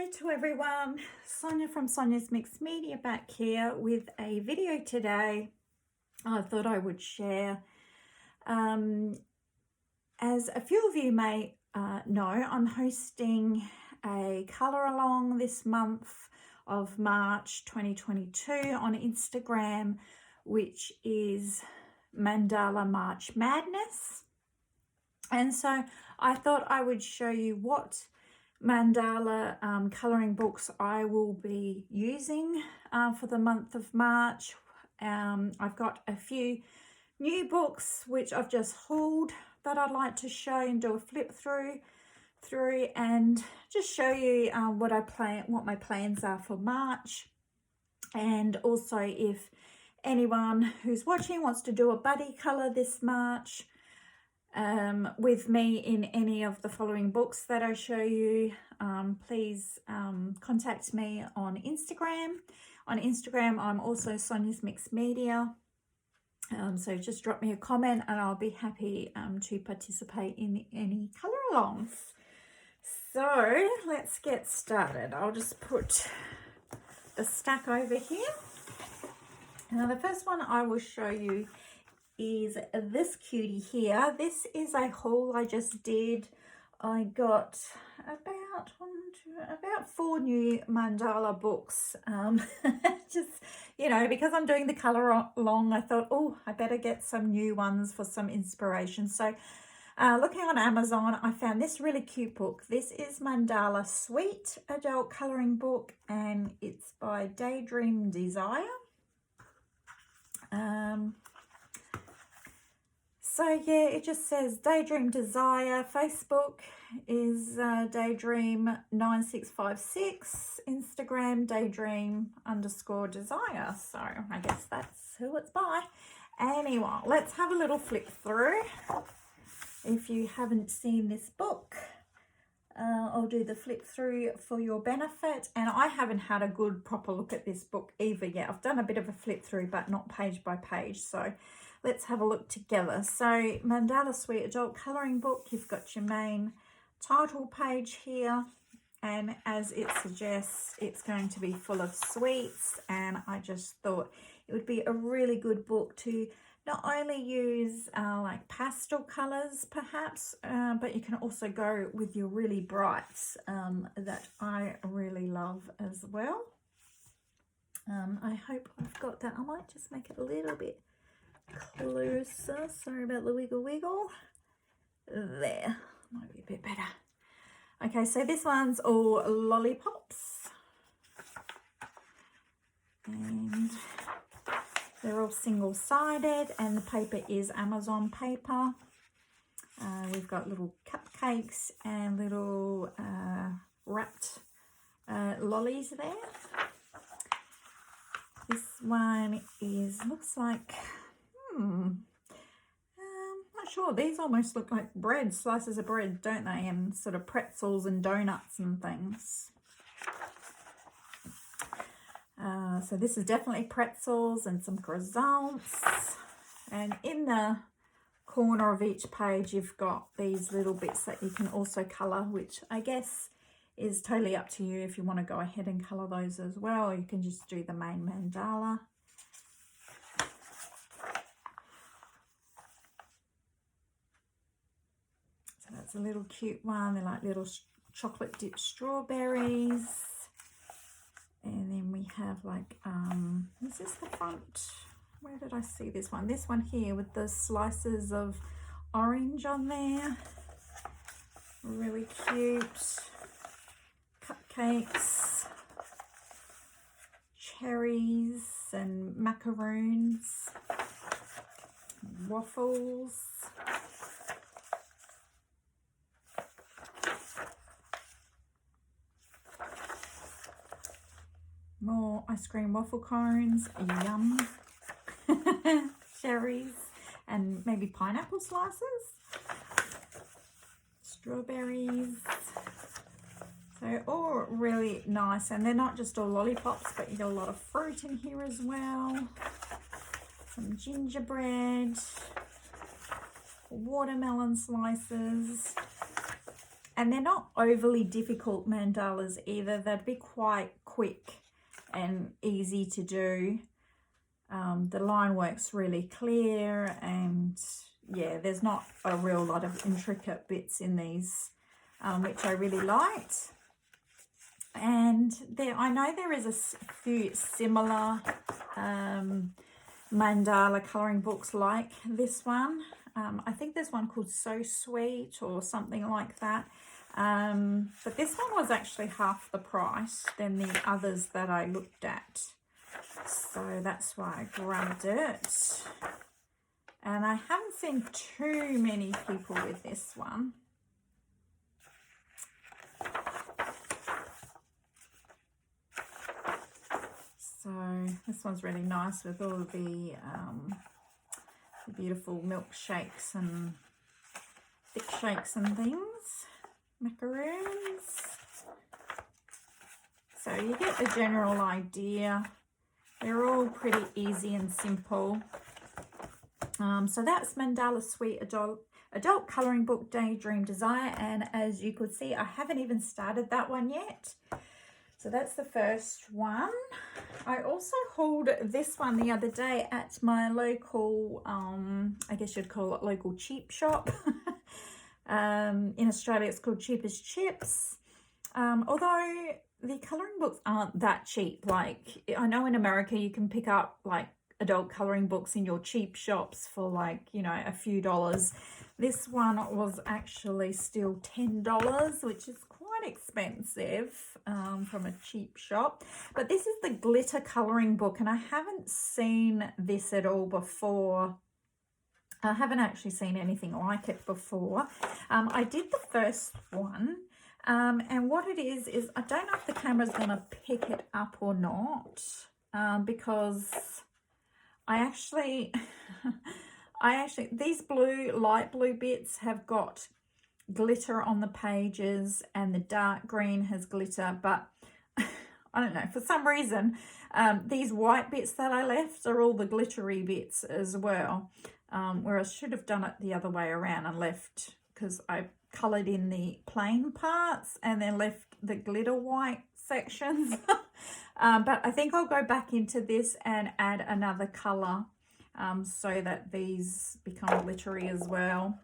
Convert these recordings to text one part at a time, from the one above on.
Hello to everyone, Sonia from Sonia's Mixed Media back here with a video today. I thought I would share, as a few of you may know, I'm hosting a colour along this month of March 2022 on Instagram, which is Mandala March Madness. And so I thought I would show you what mandala colouring books I will be using for the month of March. I've got a few new books which I've just hauled that I'd like to show and do a flip through and just show you what my plans are for March. And also, if anyone who's watching wants to do a buddy colour this March with me in any of the following books that I show you, please contact me on Instagram. On Instagram, I'm also Sonia's Mixed Media. So just drop me a comment and I'll be happy to participate in any colour alongs. So let's get started. I'll just put the stack over here. Now the first one I will show you is this cutie here. This is a haul I just did. I got about 4 new mandala books. Just, you know, because I'm doing the colour along, I thought, oh, I better get some new ones for some inspiration. So looking on Amazon, I found this really cute book. This is Mandala Sweet adult colouring book, and it's by Daydream Desire. So yeah, it just says Daydream Desire. Facebook is Daydream9656. Instagram Daydream_Desire. So I guess that's who it's by. Anyway, let's have a little flip through. If you haven't seen this book, I'll do the flip through for your benefit. And I haven't had a good proper look at this book either yet. I've done a bit of a flip through, but not page by page. So let's have a look together. So Mandala Sweet adult colouring book, you've got your main title page here, and as it suggests, it's going to be full of sweets, and I just thought it would be a really good book to not only use like pastel colours perhaps, but you can also go with your really brights that I really love as well. I hope I've got that. I might just make it a little bit closer. Sorry about the wiggle. There, might be a bit better. Okay, so this one's all lollipops, and they're all single-sided, and the paper is Amazon paper. We've got little cupcakes and little wrapped lollies there. This one looks like not sure. These almost look like bread, slices of bread, don't they? And sort of pretzels and donuts and things. So this is definitely pretzels and some croissants. And in the corner of each page, you've got these little bits that you can also colour, which I guess is totally up to you if you want to go ahead and colour those as well. Or you can just do the main mandala. That's a little cute one. They're like little chocolate dipped strawberries. And then we have like, is this the front? Where did I see this one? This one here with the slices of orange on there. Really cute. Cupcakes. Cherries and macaroons. Waffles. More ice cream waffle cones, yum. Cherries and maybe pineapple slices. Strawberries. So all really nice, and they're not just all lollipops, but you got a lot of fruit in here as well. Some gingerbread, watermelon slices, And they're not overly difficult mandalas either. They'd be quite quick and easy to do. The line work's really clear, and yeah, there's not a real lot of intricate bits in these, which I really liked. And I know there is a few similar mandala colouring books like this one. I think there's one called So Sweet or something like that. But this one was actually half the price than the others that I looked at. So that's why I grabbed it. And I haven't seen too many people with this one. So this one's really nice with all the beautiful milkshakes and thick shakes and things, macaroons. So you get the general idea. They're all pretty easy and simple. So that's Mandala Sweet Adult Colouring Book Daydream Desire, and as you could see, I haven't even started that one yet. So that's the first one. I also hauled this one the other day at my local, I guess you'd call it local cheap shop. In Australia it's called Cheap as Chips. Although the colouring books aren't that cheap. Like, I know in America you can pick up like adult colouring books in your cheap shops for like, you know, a few dollars. This one was actually still $10, which is quite expensive from a cheap shop. But this is the glitter colouring book, and I haven't seen this at all before. I haven't actually seen anything like it before. I did the first one, and what it is I don't know if the camera's going to pick it up or not, because I actually these light blue bits have got glitter on the pages, and the dark green has glitter, but I don't know, for some reason these white bits that I left are all the glittery bits as well, whereas I should have done it the other way around and left, because I coloured in the plain parts and then left the glitter white sections. But I think I'll go back into this and add another colour so that these become glittery as well.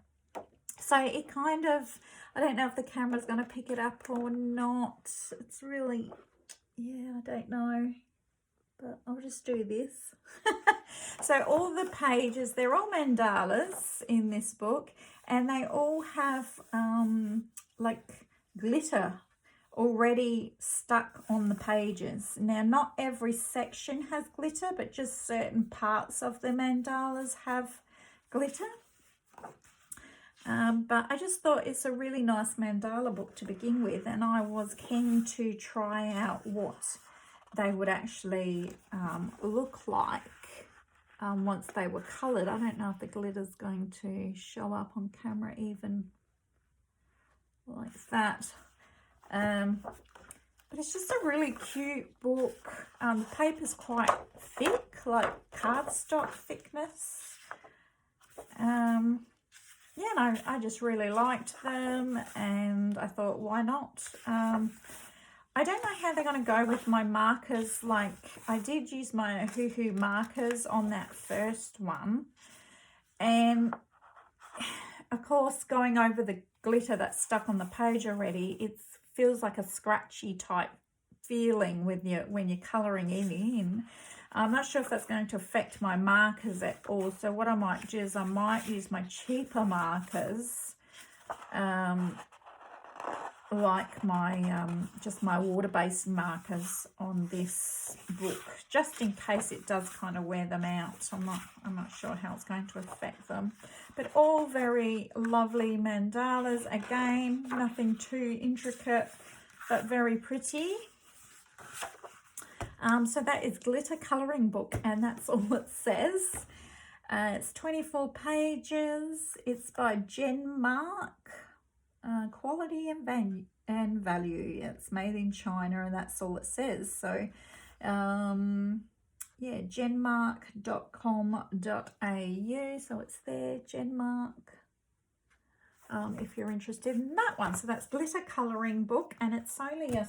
So it kind of, I don't know if the camera's going to pick it up or not. It's really, yeah, I don't know. But I'll just do this. So all the pages, they're all mandalas in this book, and they all have like glitter already stuck on the pages. Now, not every section has glitter, but just certain parts of the mandalas have glitter. But I just thought it's a really nice mandala book to begin with, and I was keen to try out what they would actually look like once they were coloured. I don't know if the glitter's going to show up on camera even like that. But it's just a really cute book. The paper's quite thick, like cardstock thickness. Yeah, no, I just really liked them, and I thought, why not? I don't know how they're going to go with my markers. Like, I did use my Hoo Hoo markers on that first one, and of course, going over the glitter that's stuck on the page already, it feels like a scratchy type feeling when you're colouring in. I'm not sure if that's going to affect my markers at all. So what I might do is I might use my cheaper markers, like my just my water-based markers on this book, just in case it does kind of wear them out. I'm not sure how it's going to affect them. But all very lovely mandalas. Again, nothing too intricate, but very pretty. So that is Glitter Colouring Book, and that's all it says. It's 24 pages. It's by Genmark. Quality and value. It's made in China, and that's all it says. So, yeah, genmark.com.au. So it's there, Genmark. if you're interested in that one. So that's glitter colouring book, and it's only a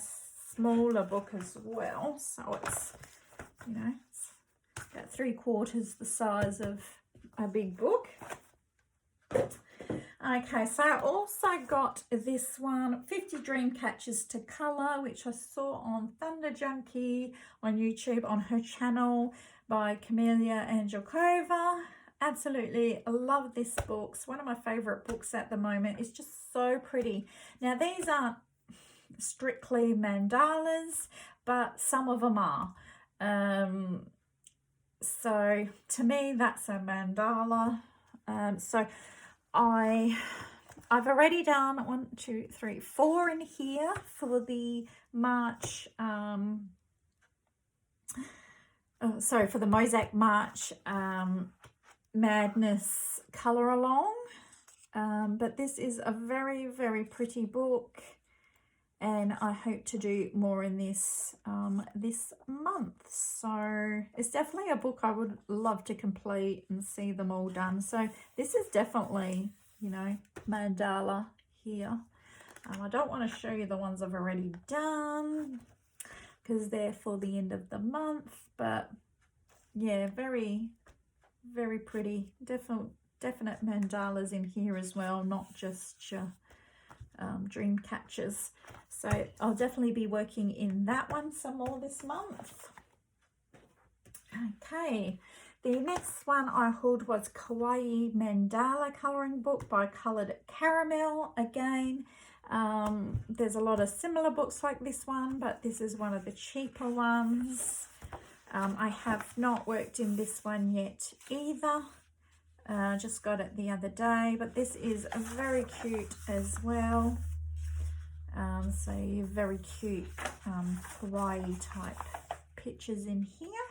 smaller book as well. So it's, you know, it's about 3/4 the size of a big book. Okay, so I also got this one, 50 Dream Catchers to Colour, which I saw on Thunder Junkie on YouTube on her channel by Camelia Angelkova. Absolutely love this book. It's one of my favourite books at the moment. It's just so pretty. Now, these aren't strictly mandalas, but some of them are. So to me, that's a mandala. So I've already done 1, 2, 3, 4 in here for the March, for the Mosaic March Madness colour along. But this is a very, very pretty book, and I hope to do more in this this month. So it's definitely a book I would love to complete and see them all done. So this is definitely, you know, mandala here. I don't want to show you the ones I've already done because they're for the end of the month, but yeah, very, very pretty. Definite mandalas in here as well, not just your dream catchers. So I'll definitely be working in that one some more this month. Okay, the next one I hauled was Kawaii Mandala Colouring Book by Coloured Caramel. Again, there's a lot of similar books like this one, but this is one of the cheaper ones. I have not worked in this one yet either. Just got it the other day, but this is very cute as well. So very cute Kawaii type pictures in here,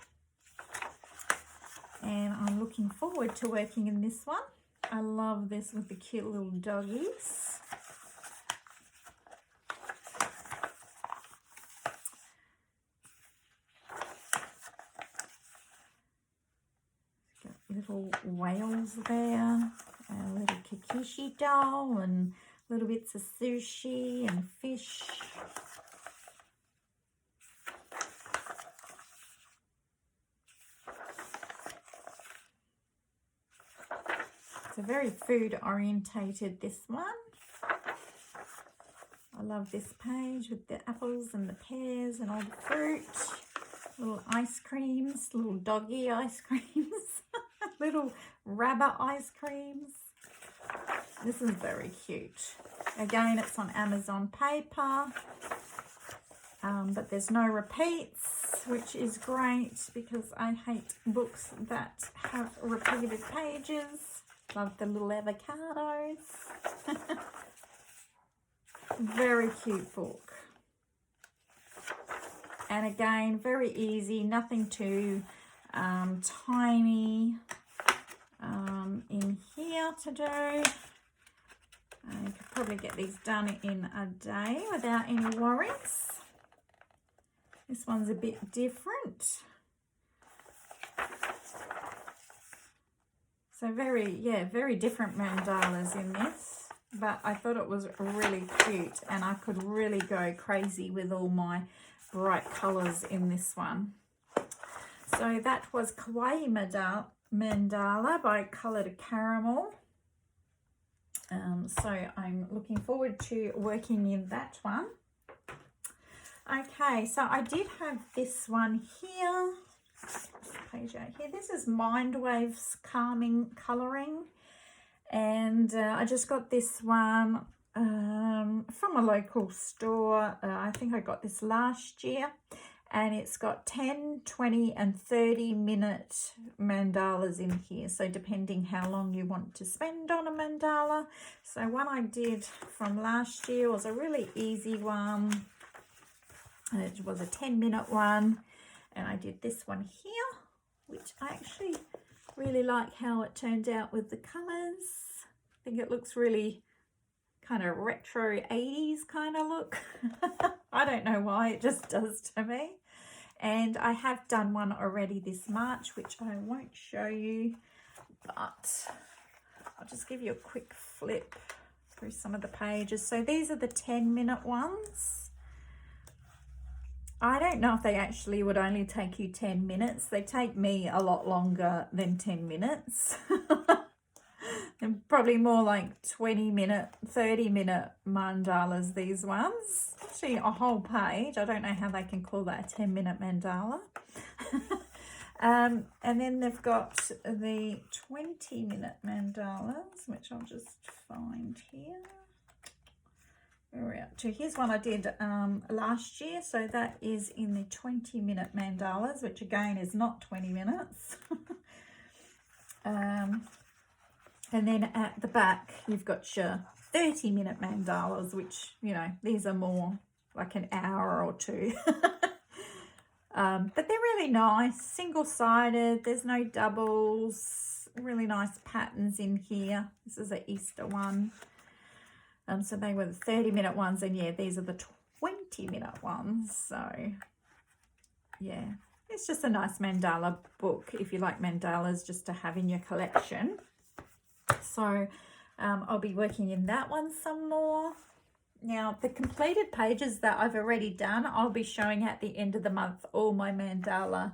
and I'm looking forward to working in this one. I love this with the cute little doggies. Got little whales there, a little Kikishi doll, and little bits of sushi and fish. It's a very food orientated, this one. I love this page with the apples and the pears and all the fruit. Little ice creams, little doggy ice creams, little rabbit ice creams. This is very cute. Again, it's on Amazon paper, but there's no repeats, which is great because I hate books that have repeated pages. Love the little avocados. Very cute book. And again, very easy, nothing too tiny in here to do. You could probably get these done in a day without any worries. This one's a bit different. So very different mandalas in this, but I thought it was really cute, and I could really go crazy with all my bright colours in this one. So that was Kawaii Mandala by Coloured Caramel. So I'm looking forward to working in that one. Okay, so I did have this one here. Page out here. This is Mind Waves Calming Colouring, and I just got this one from a local store. I think I got this last year, and it's got 10, 20 and 30 minute mandalas in here, so depending how long you want to spend on a mandala. So one I did from last year was a really easy one. It was a 10-minute one, and I did this one here, which I actually really like how it turned out with the colours. I think it looks really kind of retro 80s kind of look. I don't know why, it just does to me. And I have done one already this March, which I won't show you, but I'll just give you a quick flip through some of the pages. So these are the 10-minute ones. I don't know if they actually would only take you 10 minutes. They take me a lot longer than 10 minutes. And probably more like 20-minute, 30-minute mandalas, these ones. Actually, a whole page. I don't know how they can call that a 10-minute mandala. And then they've got the 20-minute mandalas, which I'll just find here. Where are we up to? Here's one I did last year. So that is in the 20-minute mandalas, which again is not 20 minutes. And then at the back, you've got your 30-minute mandalas, which, you know, these are more like an hour or two. But they're really nice, single-sided. There's no doubles. Really nice patterns in here. This is an Easter one. So they were the 30-minute ones, and yeah, these are the 20-minute ones. So yeah, it's just a nice mandala book if you like mandalas just to have in your collection. So I'll be working in that one some more. Now, the completed pages that I've already done, I'll be showing at the end of the month all my mandala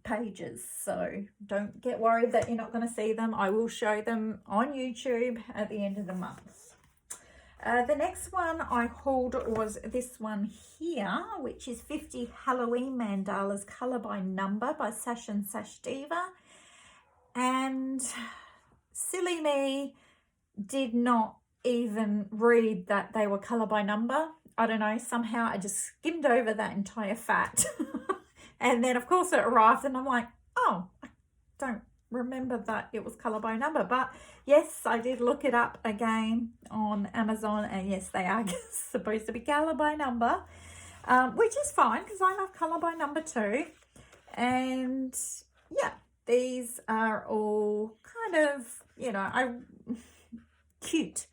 pages. So don't get worried that you're not going to see them. I will show them on YouTube at the end of the month. The next one I hauled was this one here, which is 50 Halloween Mandalas Colour by Number by Sash and Sash Diva. And silly me did not even read that they were colour by number. I don't know, somehow I just skimmed over that entire fact. And then of course it arrived and I'm like, oh, I don't remember that it was colour by number. But yes, I did look it up again on Amazon, and yes, they are supposed to be colour by number, which is fine because I love colour by number too. And yeah, these are all kind of, you know, cute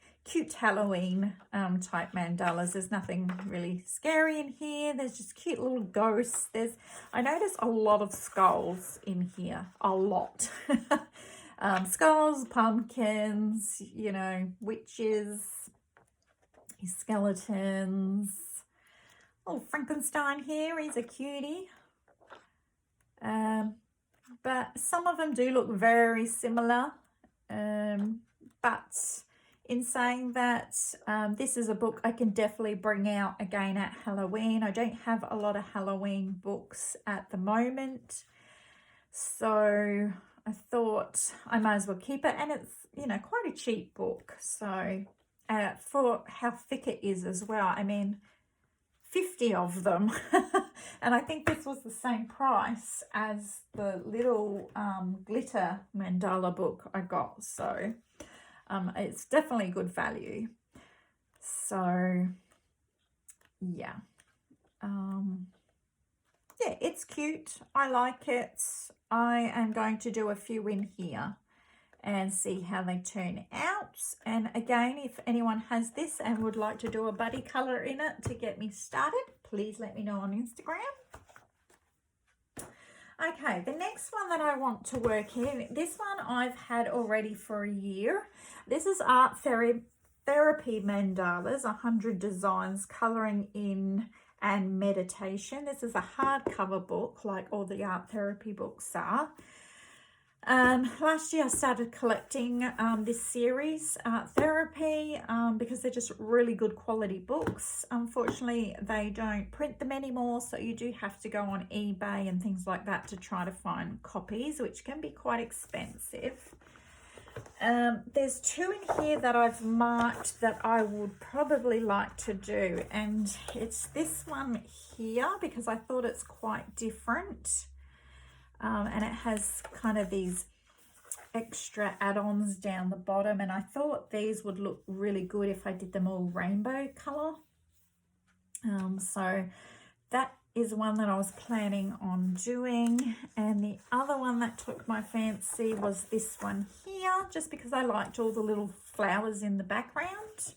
Halloween type mandalas. There's nothing really scary in here. There's just cute little ghosts. I noticed a lot of skulls in here, a lot. Skulls, pumpkins, you know, witches, skeletons. Oh, Frankenstein here, he's a cutie. But some of them do look very similar. But in saying that, this is a book I can definitely bring out again at Halloween. I don't have a lot of Halloween books at the moment, so I thought I might as well keep it. And it's, you know, quite a cheap book, so for how thick it is as well. I mean, 50 of them. And I think this was the same price as the little glitter mandala book I got, so it's definitely good value. So yeah, yeah, it's cute. I like it. I am going to do a few in here and see how they turn out. And again, if anyone has this and would like to do a buddy color in it to get me started, please let me know on Instagram. Okay, the next one that I want to work in, this one I've had already for a year. This is Art Therapy Mandalas, 100 Designs, Colouring in and Meditation. This is a hardcover book like all the art therapy books are. Last year I started collecting this series, Art Therapy, because they're just really good quality books. Unfortunately, they don't print them anymore, so you do have to go on eBay and things like that to try to find copies, which can be quite expensive. There's two in here that I've marked that I would probably like to do, and it's this one here because I thought it's quite different. And it has kind of these extra add-ons down the bottom, and I thought these would look really good if I did them all rainbow color. So that is one that I was planning on doing, and the other one that took my fancy was this one here, just because I liked all the little flowers in the background.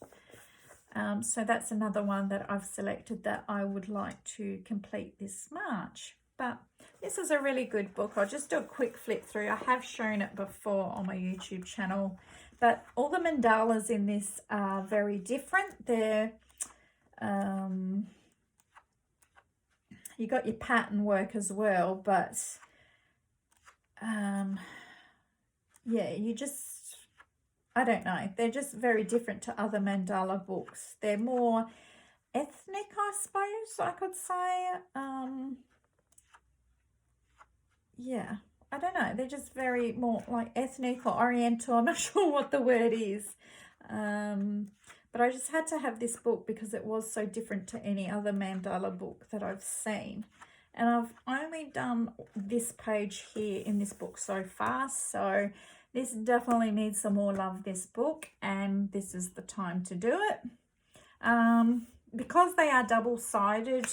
So that's another one that I've selected that I would like to complete this March. But this is a really good book. I'll just do a quick flip through. I have shown it before on my YouTube channel, But all the mandalas in this are very different. They're, you got your pattern work as well, but yeah, you just, I don't know, they're just very different to other mandala books. They're more ethnic, I suppose I could say. Yeah, I don't know, they're just very more like ethnic or oriental. I'm not sure what the word is. But I just had to have this book because it was so different to any other mandala book that I've seen. And I've only done this page here in this book so far, so this definitely needs some more love, this book, and this is the time to do it. Because they are double-sided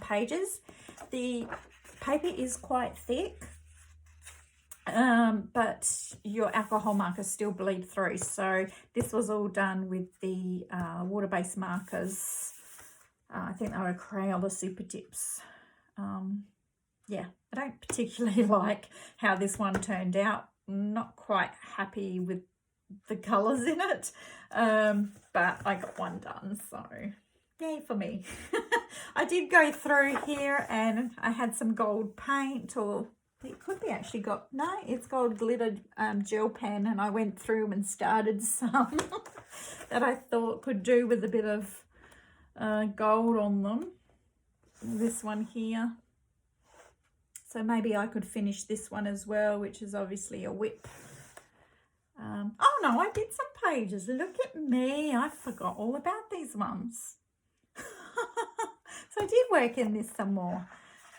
pages, the paper is quite thick, but your alcohol markers still bleed through. So this was all done with the water-based markers. I think they were Crayola Super Tips. Yeah, I don't particularly like how this one turned out. I'm not quite happy with the colours in it, but I got one done, so yay for me. I did go through here and I had some gold paint, or it could be actually it's gold glittered gel pen, and I went through and started some that I thought could do with a bit of gold on them. This one here. So maybe I could finish this one as well, which is obviously a whip. Oh no, I did some pages. Look at me. I forgot all about these ones. So I did work in this some more.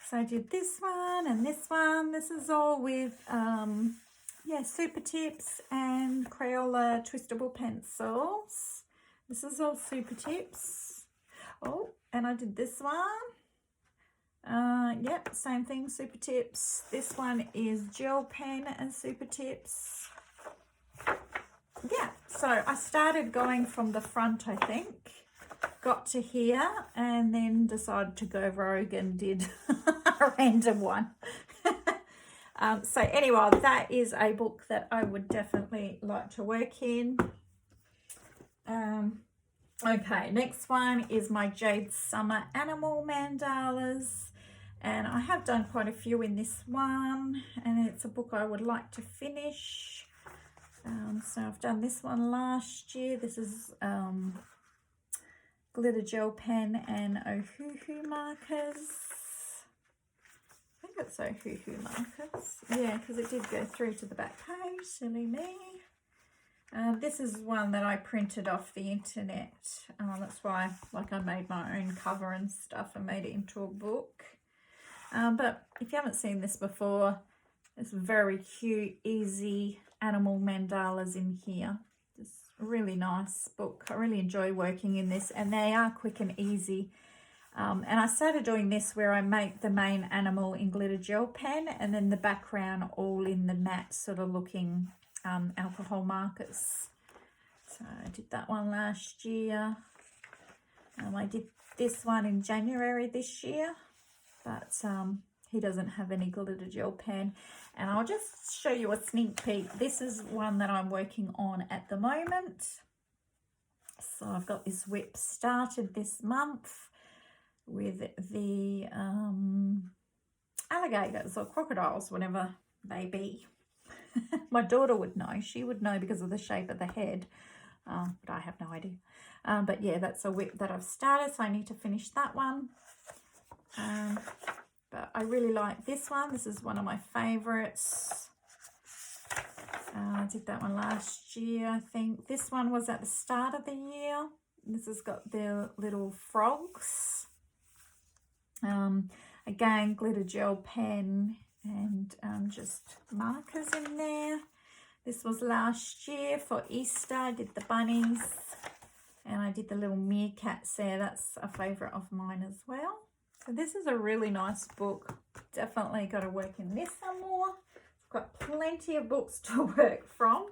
So I did this one and this one. This is all with, yeah, Super Tips and Crayola twistable pencils. This is all Super Tips. Oh, and I did this one. Yep, same thing, Super Tips. This one is gel pen and Super Tips. Yeah, so I started going from the front, I think, got to here, and then decided to go rogue and did a random one. So anyway, that is a book that I would definitely like to work in. Okay, next one is my Jade Summer Animal Mandalas. And I have done quite a few in this one, and it's a book I would like to finish. So I've done this one last year. This is glitter gel pen and Ohuhu markers. I think it's Ohuhu markers. Yeah, because it did go through to the back page. Silly me. This is one that I printed off the internet. That's why, like, I made my own cover and stuff and made it into a book. But if you haven't seen this before, it's very cute, easy animal mandalas in here. It's a really nice book. I really enjoy working in this, and they are quick and easy. And I started doing this where I make the main animal in glitter gel pen and then the background all in the matte sort of looking alcohol markers. So I did that one last year. I did this one in January this year, but he doesn't have any glitter gel pen. And I'll just show you a sneak peek. This is one that I'm working on at the moment. So I've got this whip started this month with the alligators or crocodiles, whatever they be. My daughter would know. She would know because of the shape of the head, but I have no idea. But yeah, that's a whip that I've started, so I need to finish that one. But I really like this one. This is one of my favorites. I did that one last year, I think. This one was at the start of the year. This has got the little frogs. Again, glitter gel pen and just markers in there. This was last year for Easter. I did the bunnies and I did the little meerkats there. That's a favourite of mine as well. So this is a really nice book. Definitely got to work in this some more. I've got plenty of books to work from.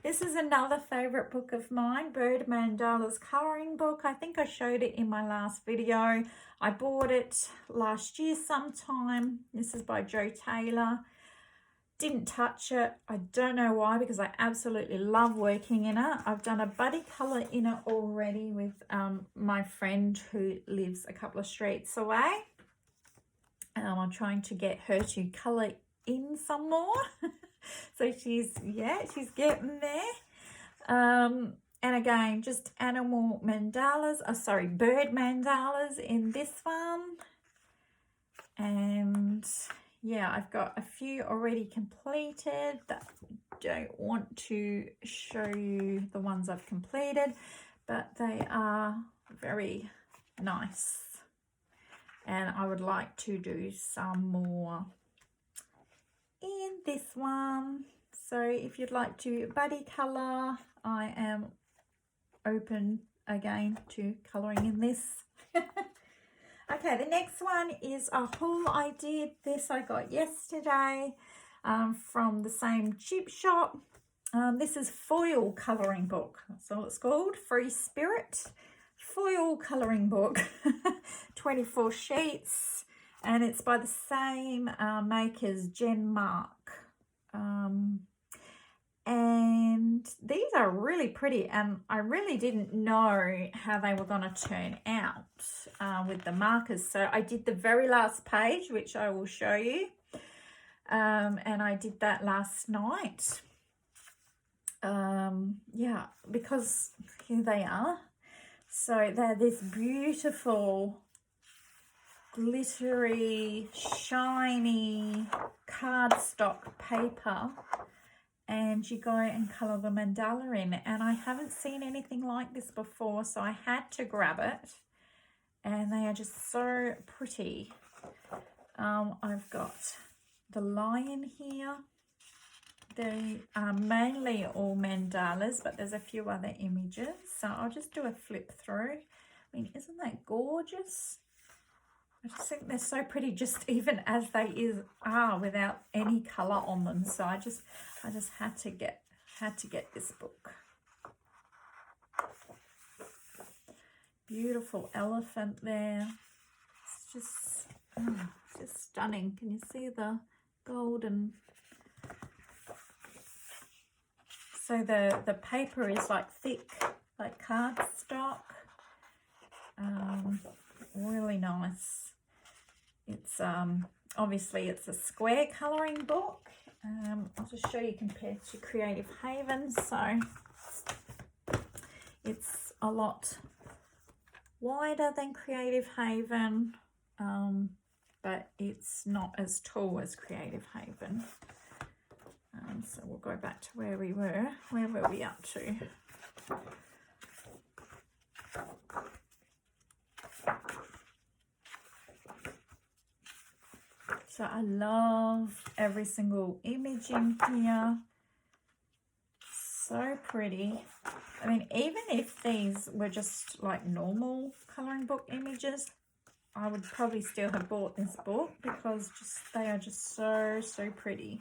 This is another favourite book of mine, Jade Mandala's coloring book. I think I showed it in my last video. I bought it last year sometime. This is by Jo Taylor. Didn't touch it. I don't know why, because I absolutely love working in it. I've done a buddy colour in it already with my friend who lives a couple of streets away. I'm trying to get her to colour in some more. So she's getting there. And again, just animal mandalas, bird mandalas in this one. And yeah, I've got a few already completed that I don't want to show you the ones I've completed, but they are very nice. And I would like to do some more in this one. So if you'd like to buddy colour, I am open again to colouring in this. Okay, the next one is a haul I did. This I got yesterday from the same cheap shop. This is foil colouring book. That's all it's called, Free Spirit foil colouring book. 24 sheets, and it's by the same makers, Genmark. And these are really pretty, and I really didn't know how they were going to turn out with the markers. So I did the very last page, which I will show you, and I did that last night. Yeah, because here they are. So they're this beautiful glittery, shiny cardstock paper, and you go and colour the mandala in. And I haven't seen anything like this before, so I had to grab it, and they are just so pretty. I've got the lion here. They are mainly all mandalas, but there's a few other images, so I'll just do a flip through. I mean, isn't that gorgeous? I just think they're so pretty, just even as they are without any colour on them. So I just had to get this book. Beautiful elephant there. It's just stunning. Can you see the golden? So the paper is like thick, like cardstock. Really nice. It's obviously it's a square colouring book. I'll just show you compared to Creative Haven. So it's a lot wider than Creative Haven, but it's not as tall as Creative Haven. So we'll go back to where we were. Where were we up to? So I love every single image in here. So pretty. I mean, even if these were just like normal colouring book images, I would probably still have bought this book, because they are just so pretty.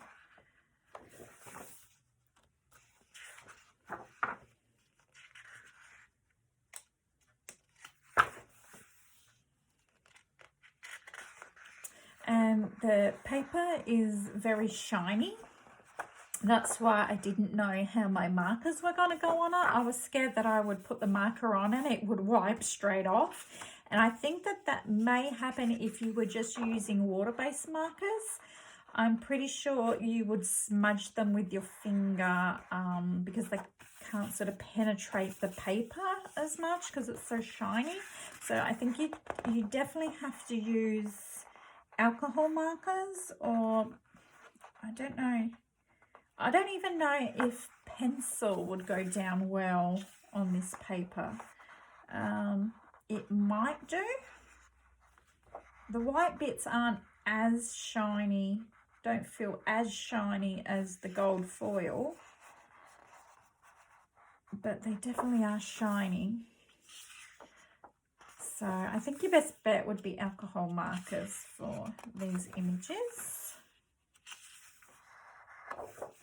And the paper is very shiny. That's why I didn't know how my markers were going to go on it. I was scared that I would put the marker on and it would wipe straight off. And I think that may happen if you were just using water-based markers. I'm pretty sure you would smudge them with your finger because they can't sort of penetrate the paper as much because it's so shiny. So I think you definitely have to use alcohol markers, or I don't know. I don't even know if pencil would go down well on this paper. It might do. The white bits aren't as shiny, don't feel as shiny as the gold foil, but they definitely are shiny. So I think your best bet would be alcohol markers for these images.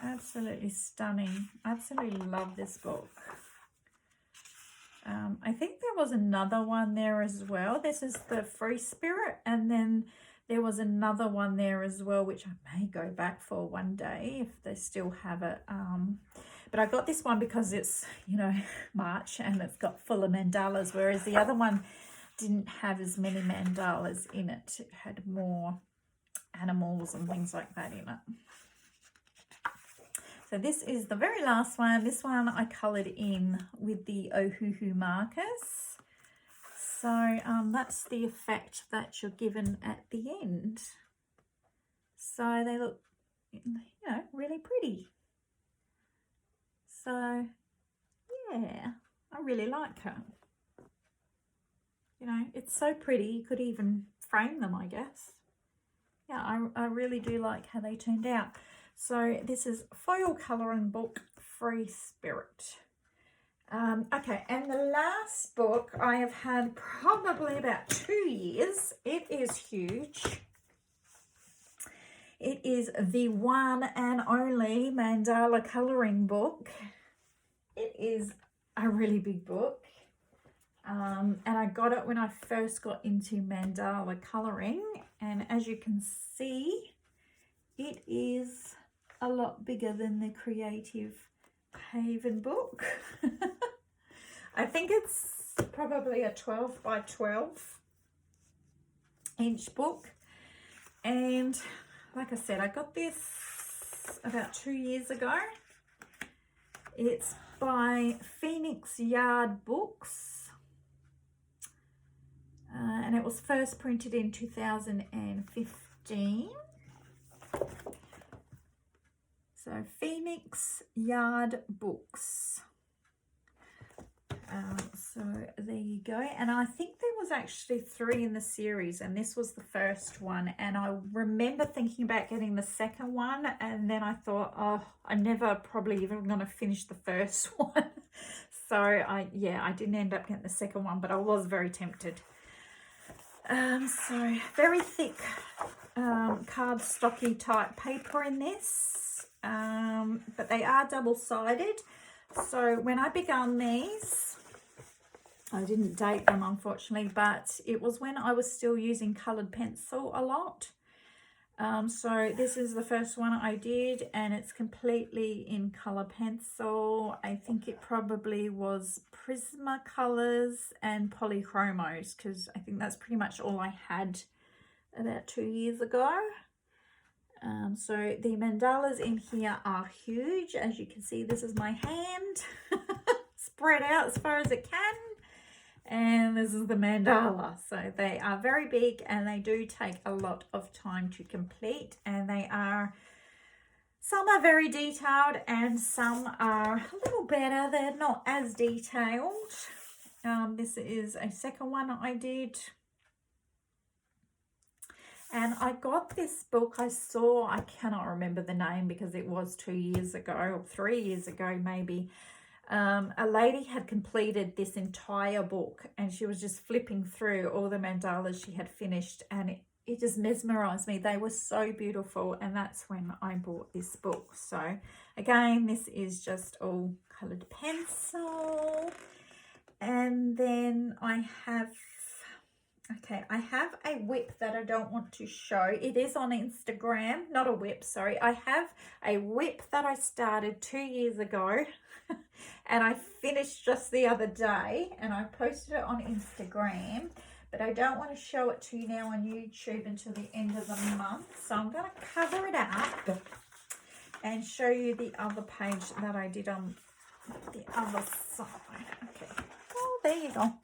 Absolutely stunning. Absolutely love this book. I think there was another one there as well. This is the Free Spirit, and then There was another one there as well, which I may go back for one day if they still have it. But I got this one because it's, you know, March and it's got full of mandalas, whereas the other one didn't have as many mandalas in it. It had more animals and things like that in it. So this is the very last one. This one I coloured in with the Ohuhu markers. So that's the effect that you're given at the end. So they look, you know, really pretty. So yeah, I really like her. You know, it's so pretty. You could even frame them, I guess. Yeah, I really do like how they turned out. So this is Foil Colouring Book, Free Spirit. Okay, and the last book I have had probably about 2 years. It is huge. It is the one and only Mandala Coloring Book. It is a really big book. And I got it when I first got into mandala colouring. And as you can see, it is a lot bigger than the Creative Haven book. I think it's probably a 12 by 12 inch book. And like I said, I got this about 2 years ago. It's by Phoenix Yard Books. And it was first printed in 2015. So Phoenix Yard Books. So there you go. And I think there was actually 3 in the series, and this was the first one. And I remember thinking about getting the second one, and then I thought, oh, I'm never probably even going to finish the first one. So I didn't end up getting the second one, but I was very tempted. So very thick cardstocky type paper in this, but they are double-sided. So when I began these, I didn't date them unfortunately, but it was when I was still using coloured pencil a lot. So this is the first one I did, and it's completely in colour pencil. I think it probably was Prismacolors and Polychromos, because I think that's pretty much all I had about 2 years ago. So the mandalas in here are huge. As you can see, this is my hand spread out as far as it can. And this is the mandala. So they are very big, and they do take a lot of time to complete, and they are, some are very detailed and some are a little better. They're not as detailed. This is a second one I did. And I got this book, I cannot remember the name because it was 2 years ago or 3 years ago maybe. A lady had completed this entire book, and she was just flipping through all the mandalas she had finished, and it just mesmerized me. They were so beautiful, and that's when I bought this book. So again, this is just all colored pencil. And then I have a whip that I don't want to show. It is on Instagram, not a whip, sorry. I have a whip that I started 2 years ago and I finished just the other day, and I posted it on Instagram, but I don't want to show it to you now on YouTube until the end of the month. So I'm going to cover it up and show you the other page that I did on the other side. Okay. Oh, there you go.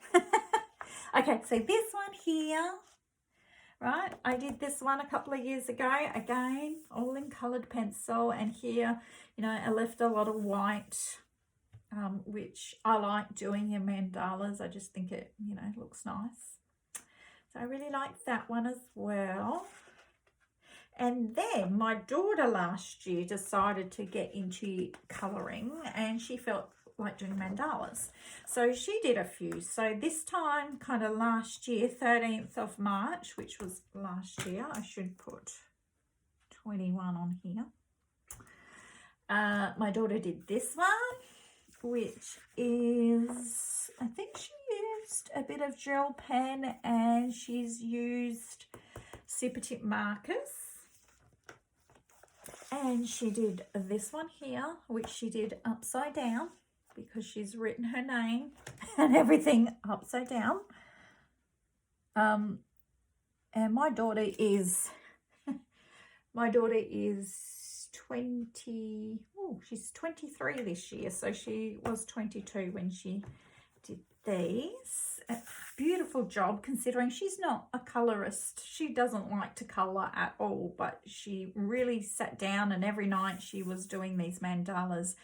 Okay, so this one here, right, I did this one a couple of years ago, again, all in coloured pencil, and here, you know, I left a lot of white, which I like doing in mandalas. I just think it, you know, looks nice. So I really like that one as well. And then my daughter last year decided to get into colouring, and she felt like doing mandalas, so she did a few. So this time, kind of last year, 13th of March, which was last year, I should put 21 on here. My daughter did this one, which is, I think she used a bit of gel pen, and she's used super tip markers. And she did this one here, which she did upside down because she's written her name and everything upside down. And my daughter is 20, oh, she's 23 this year, so she was 22 when she did these. A beautiful job, considering she's not a colorist. She doesn't like to color at all, but she really sat down, and every night she was doing these mandalas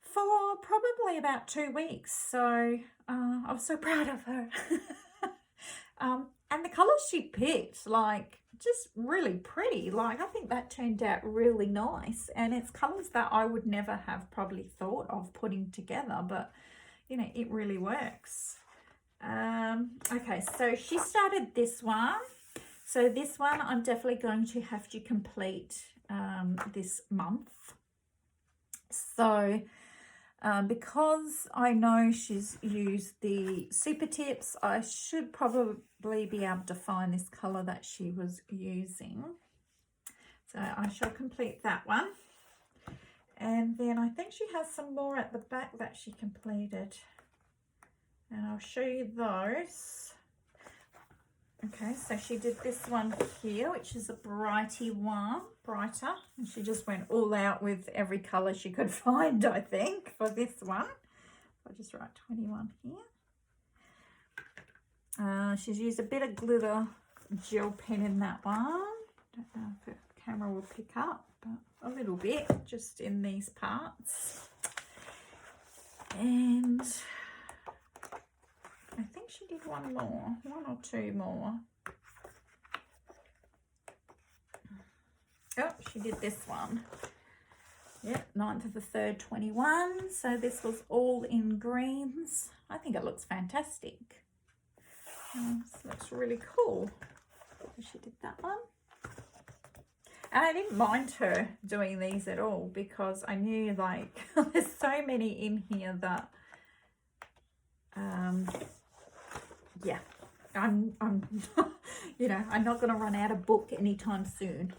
for probably about 2 weeks. So I was so proud of her. And the colors she picked, like, just really pretty. Like, I think that turned out really nice, and it's colors that I would never have probably thought of putting together, but you know, it really works. Okay, so she started this one. So this one I'm definitely going to have to complete this month. So because I know she's used the super tips, I should probably be able to find this color that she was using. So I shall complete that one. And then I think she has some more at the back that she completed. And I'll show you those. Okay, so she did this one here, which is a brighter. And she just went all out with every colour she could find, I think, for this one. I'll just write 21 here. She's used a bit of glitter gel pen in that one. Don't know if the camera will pick up, but a little bit, just in these parts. And I think she did one or two more. Oh, she did this one. Yep, 9th of the 3rd, 21. So this was all in greens. I think it looks fantastic. This looks really cool. So she did that one. And I didn't mind her doing these at all, because I knew, like, there's so many in here that yeah, I'm you know, I'm not going to run out of book anytime soon.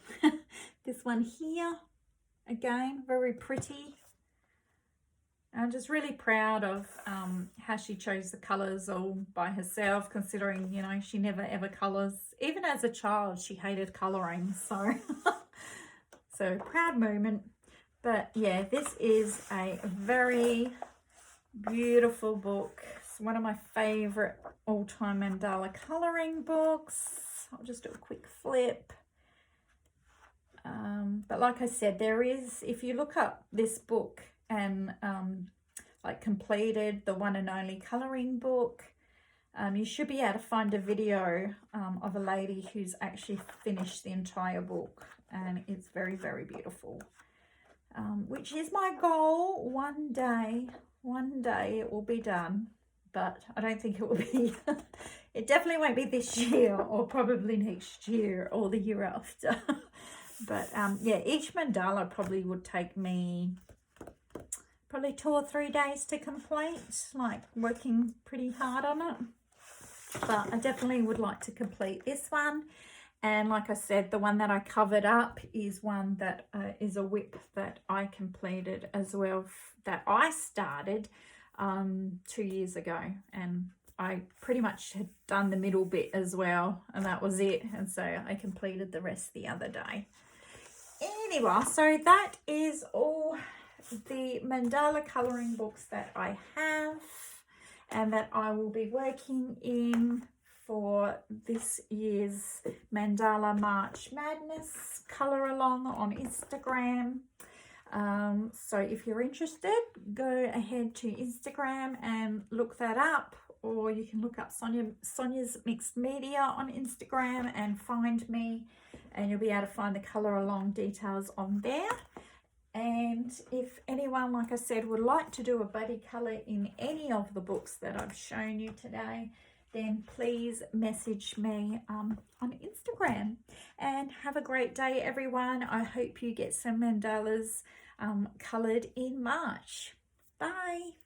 This one here, again, very pretty. I'm just really proud of how she chose the colours all by herself, considering, you know, she never ever colours. Even as a child, she hated colouring, so so proud moment. But yeah, this is a very beautiful book. It's one of my favourite all-time mandala colouring books. I'll just do a quick flip. But like I said, there is, if you look up this book and like completed the one and only colouring book, you should be able to find a video of a lady who's actually finished the entire book, and it's very, very beautiful. Which is my goal. One day it will be done, but I don't think it will be. It definitely won't be this year, or probably next year, or the year after. But yeah, each mandala probably would take me probably 2 or 3 days to complete, like working pretty hard on it. But I definitely would like to complete this one. And like I said, the one that I covered up is one that is a whip that I completed as well, that I started 2 years ago. And I pretty much had done the middle bit as well, and that was it. And so I completed the rest the other day. Anyway, so that is all the mandala colouring books that I have and that I will be working in for this year's Mandala March Madness colour along on Instagram. So if you're interested, go ahead to Instagram and look that up, or you can look up Sonia's Mixed Media on Instagram and find me, and you'll be able to find the colour along details on there. And if anyone, like I said, would like to do a buddy colour in any of the books that I've shown you today, then please message me on Instagram. And have a great day, everyone. I hope you get some mandalas coloured in March. Bye.